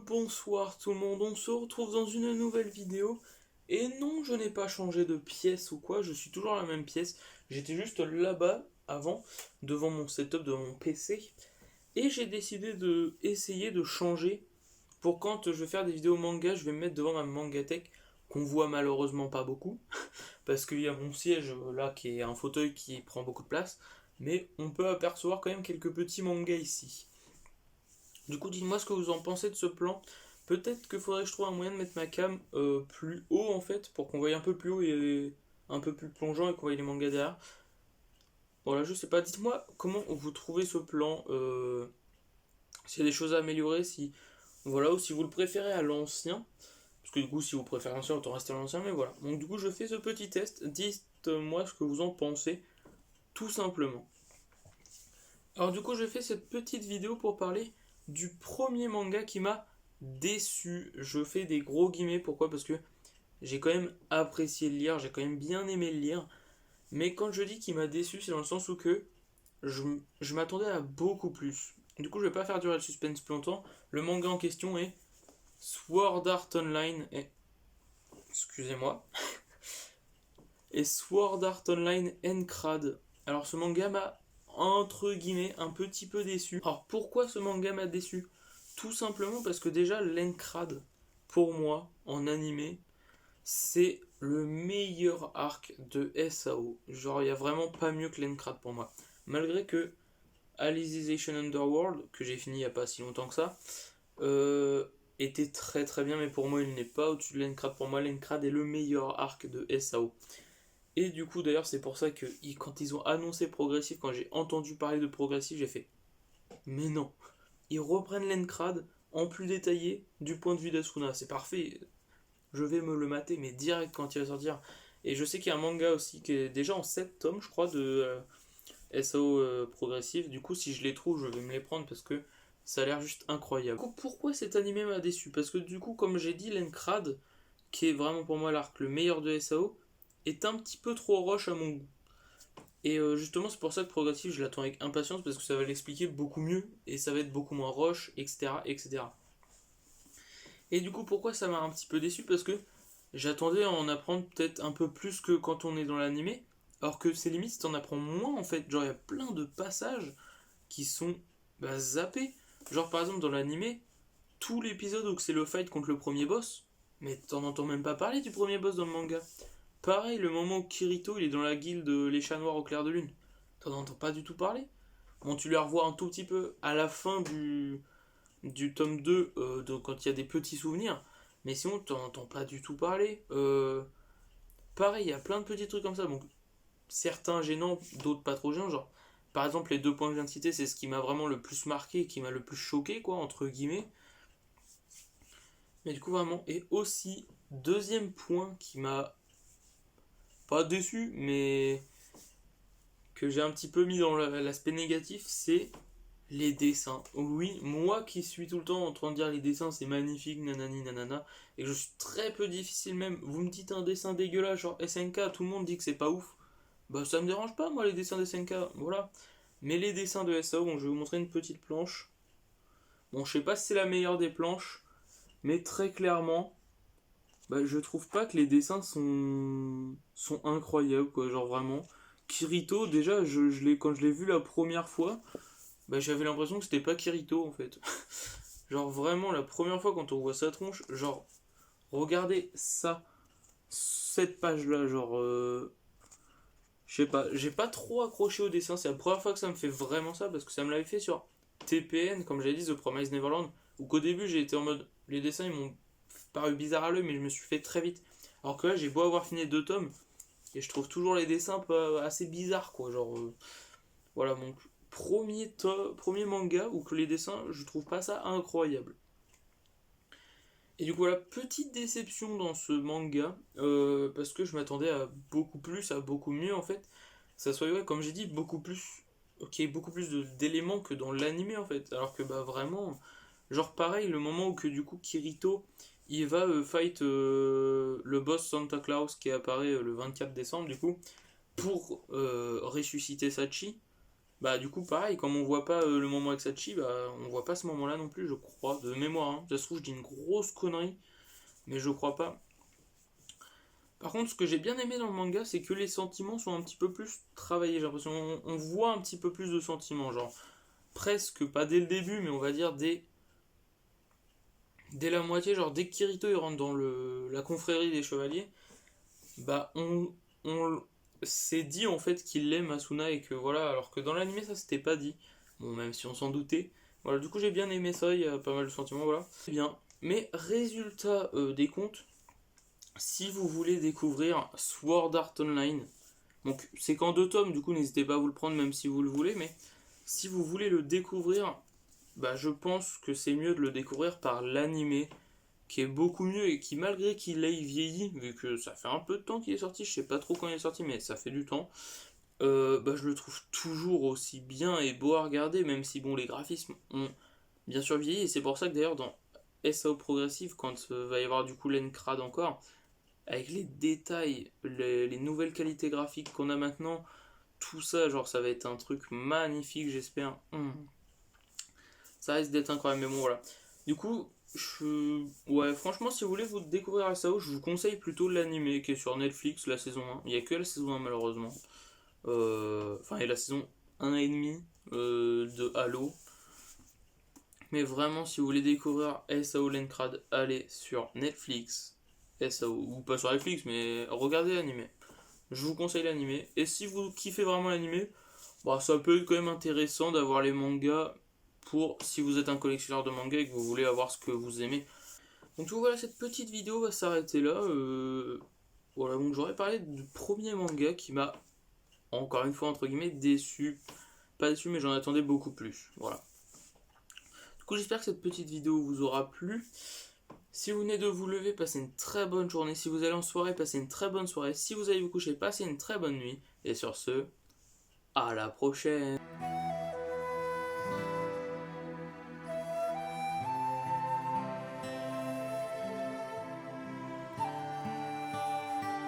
Bonsoir tout le monde, on se retrouve dans une nouvelle vidéo. Et non, je n'ai pas changé de pièce ou quoi, je suis toujours à la même pièce. J'étais juste là-bas avant, devant mon setup, devant mon PC. Et j'ai décidé de essayer de changer pour quand je vais faire des vidéos manga, je vais me mettre devant ma mangatech qu'on voit malheureusement pas beaucoup. Parce qu'il y a mon siège là qui est un fauteuil qui prend beaucoup de place. Mais on peut apercevoir quand même quelques petits mangas ici. Du coup, dites-moi ce que vous en pensez de ce plan. Peut-être qu'il faudrait que je trouve un moyen de mettre ma cam plus haut en fait, pour qu'on voie un peu plus haut et un peu plus plongeant et qu'on voie les mangas derrière. Voilà, je sais pas. Dites-moi comment vous trouvez ce plan. S'il y a des choses à améliorer, si voilà, ou si vous le préférez à l'ancien. Parce que du coup, si vous préférez l'ancien, autant rester à l'ancien. Mais voilà. Donc du coup, je fais ce petit test. Dites-moi ce que vous en pensez, tout simplement. Alors du coup, je fais cette petite vidéo pour parler du premier manga qui m'a déçu. Je fais des gros guillemets, pourquoi? Parce que j'ai quand même apprécié le lire, j'ai quand même bien aimé le lire. Mais quand je dis qu'il m'a déçu, c'est dans le sens où que je, je m'attendais à beaucoup plus. Du coup, je vais pas faire durer le suspense plus longtemps. Le manga en question est Sword Art Online et... Excusez-moi. Et Sword Art Online Encrad. Alors ce manga m'a entre guillemets un petit peu déçu. Alors pourquoi ce manga m'a déçu? Tout simplement parce que déjà l'Encrad, pour moi, en animé, c'est le meilleur arc de SAO. Genre il n'y a vraiment pas mieux que l'Encrad pour moi. Malgré que Alicization Underworld, que j'ai fini il n'y a pas si longtemps que ça, euh, était très très bien, mais pour moi il n'est pas au-dessus de l'Encrad. Pour moi l'Encrad est le meilleur arc de SAO. Et du coup, d'ailleurs, c'est pour ça que quand ils ont annoncé Progressif, quand j'ai entendu parler de Progressif, j'ai fait mais non, ils reprennent l'Encrad en plus détaillé du point de vue d'Asuna. C'est parfait, je vais me le mater, mais direct quand il va sortir. Et je sais qu'il y a un manga aussi qui est déjà en 7 tomes, je crois, de SAO Progressif. Du coup, si je les trouve, je vais me les prendre parce que ça a l'air juste incroyable. Du coup, pourquoi cet animé m'a déçu? Parce que du coup, comme j'ai dit, l'Encrad, qui est vraiment pour moi l'arc le meilleur de SAO, est un petit peu trop rush à mon goût. Et justement, c'est pour ça que Progressive, je l'attends avec impatience parce que ça va l'expliquer beaucoup mieux et ça va être beaucoup moins rush, etc. etc. Et du coup, pourquoi ça m'a un petit peu déçu? Parce que j'attendais à en apprendre peut-être un peu plus que quand on est dans l'animé, alors que c'est limite, t'en apprends moins en fait. Genre, il y a plein de passages qui sont zappés. Genre, par exemple, dans l'animé, tout l'épisode où c'est le fight contre le premier boss, mais t'en entends même pas parler du premier boss dans le manga. Pareil, le moment où Kirito il est dans la guilde Les Chats Noirs au clair de lune, t'en entends pas du tout parler. Bon, tu les revois un tout petit peu à la fin du tome 2, quand il y a des petits souvenirs, mais sinon t'en entends pas du tout parler. Pareil, il y a plein de petits trucs comme ça, donc certains gênants, d'autres pas trop gênants, genre par exemple les deux points que je viens de citer, c'est ce qui m'a vraiment le plus marqué, qui m'a le plus choqué, quoi, entre guillemets. Mais du coup, vraiment, et aussi, deuxième point qui m'a pas déçu, mais que j'ai un petit peu mis dans l'aspect négatif, c'est les dessins. Oui, moi qui suis tout le temps en train de dire les dessins c'est magnifique, nanani nanana, et que je suis très peu difficile même, vous me dites un dessin dégueulasse, genre SNK, tout le monde dit que c'est pas ouf, bah ça me dérange pas moi les dessins de SNK, voilà. Mais les dessins de SAO, bon je vais vous montrer une petite planche. Bon je sais pas si c'est la meilleure des planches, mais très clairement, je trouve pas que les dessins sont incroyables quoi, genre vraiment. Kirito, déjà, quand je l'ai vu la première fois, j'avais l'impression que c'était pas Kirito en fait. Genre vraiment la première fois quand on voit sa tronche, genre regardez ça, cette page là, genre je sais pas, j'ai pas trop accroché au dessin, c'est la première fois que ça me fait vraiment ça parce que ça me l'avait fait sur TPN, comme j'avais dit, The Promised Neverland, où qu'au début j'ai été en mode les dessins ils m'ont paru bizarres à l'œil mais je me suis fait très vite. Alors que là j'ai beau avoir fini 2 tomes et je trouve toujours les dessins assez bizarres quoi, genre voilà, mon premier manga où que les dessins, je trouve pas ça incroyable. Et du coup, voilà, petite déception dans ce manga, parce que je m'attendais à beaucoup plus, à beaucoup mieux en fait. Ça soit, ouais, comme j'ai dit, beaucoup plus, ok, beaucoup plus d'éléments que dans l'animé en fait. Alors que vraiment, genre pareil, le moment où que du coup Kirito, il va fight le boss Santa Claus qui apparaît le 24 décembre du coup, pour ressusciter Sachi. Bah du coup pareil, comme on voit pas le moment avec Sachi, bah on voit pas ce moment là non plus je crois, de mémoire, hein. Ça se trouve je dis une grosse connerie, mais je crois pas. Par contre ce que j'ai bien aimé dans le manga c'est que les sentiments sont un petit peu plus travaillés, j'ai l'impression on voit un petit peu plus de sentiments, genre presque pas dès le début mais on va dire dès la moitié, genre dès que Kirito il rentre dans la confrérie des chevaliers, bah on c'est dit en fait qu'il aime Asuna et que voilà, alors que dans l'anime ça c'était pas dit. Bon, même si on s'en doutait. Voilà, du coup j'ai bien aimé ça, il y a pas mal de sentiments, voilà. C'est bien. Mais résultat des comptes, si vous voulez découvrir Sword Art Online, donc c'est qu'en 2 tomes, du coup n'hésitez pas à vous le prendre même si vous le voulez, mais si vous voulez le découvrir, bah je pense que c'est mieux de le découvrir par l'animé qui est beaucoup mieux et qui, malgré qu'il ait vieilli, vu que ça fait un peu de temps qu'il est sorti, je sais pas trop quand il est sorti, mais ça fait du temps, bah, je le trouve toujours aussi bien et beau à regarder, même si bon, les graphismes ont bien sûr vieilli, et c'est pour ça que d'ailleurs dans SAO Progressive, quand va y avoir du coup l'Encrad encore, avec les détails, les nouvelles qualités graphiques qu'on a maintenant, tout ça, genre ça va être un truc magnifique, j'espère. Ça risque d'être incroyable, mais bon voilà. Du coup, ouais, franchement, si vous voulez vous découvrir SAO, je vous conseille plutôt l'anime qui est sur Netflix, la saison 1. Il n'y a que la saison 1 malheureusement. Enfin, il y a la saison 1,5 de Halo. Mais vraiment, si vous voulez découvrir SAO Lencrad, allez sur Netflix. SAO, ou pas sur Netflix, mais regardez l'anime. Je vous conseille l'anime. Et si vous kiffez vraiment l'anime, bah, ça peut être quand même intéressant d'avoir les mangas pour si vous êtes un collectionneur de mangas et que vous voulez avoir ce que vous aimez. Donc tout, voilà, cette petite vidéo va s'arrêter là. Voilà, donc j'aurais parlé du premier manga qui m'a, encore une fois, entre guillemets, déçu. Pas déçu, mais j'en attendais beaucoup plus. Voilà. Du coup, j'espère que cette petite vidéo vous aura plu. Si vous venez de vous lever, passez une très bonne journée. Si vous allez en soirée, passez une très bonne soirée. Si vous allez vous coucher, passez une très bonne nuit. Et sur ce, à la prochaine.